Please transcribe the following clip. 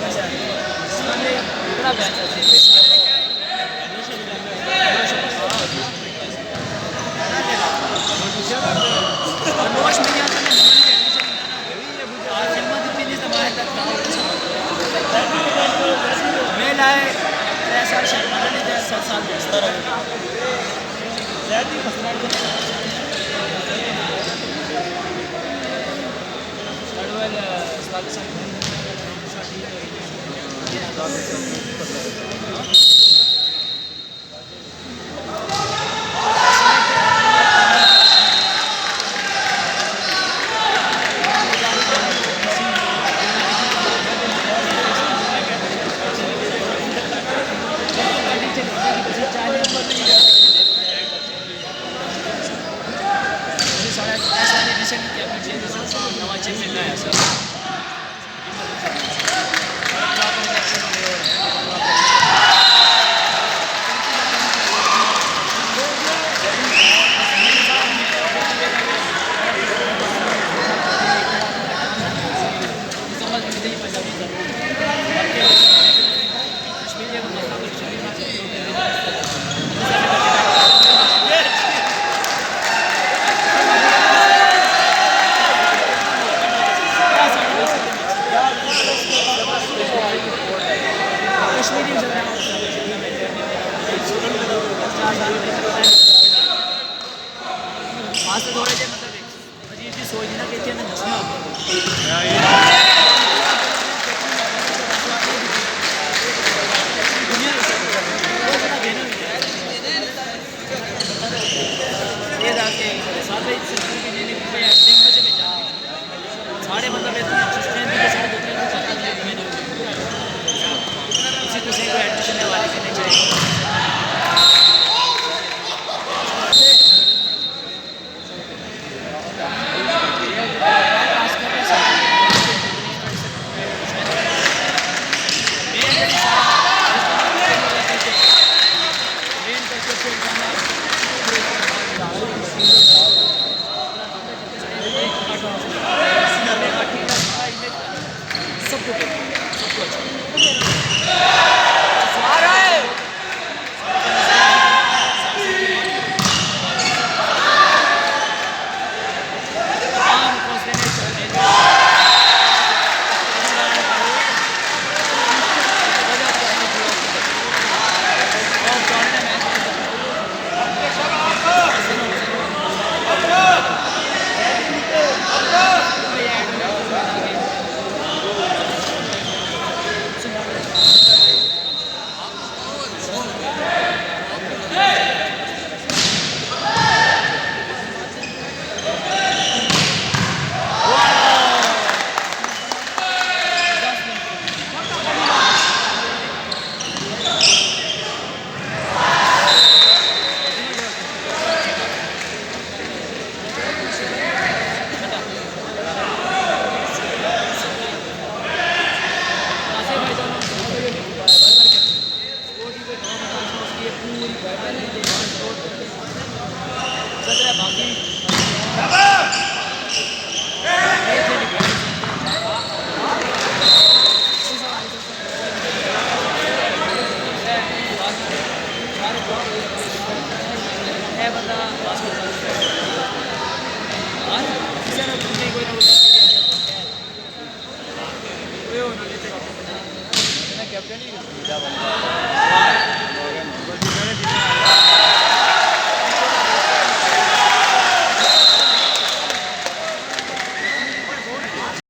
अच्छा इसमें बड़ा बैच है नोश में क्या था आज हिम्मत इतनी जमात तक मैं लाए 3 साल शर्मा ने 7 साल बिस्तर ज़्यादा मसला स्टार्ट वाला आज तो थोड़े मतलब अजीब सी सोच ना कि इतने नशा ये जाके सारे एक्टिंग में से भेजा सारे मतलब इतने स्ट्रेंथ के साथ होते हैं चाहते हैं कि मैंने किसी दूसरे को एडमिशन दिलवाने के लिए चाहिए कैप्टन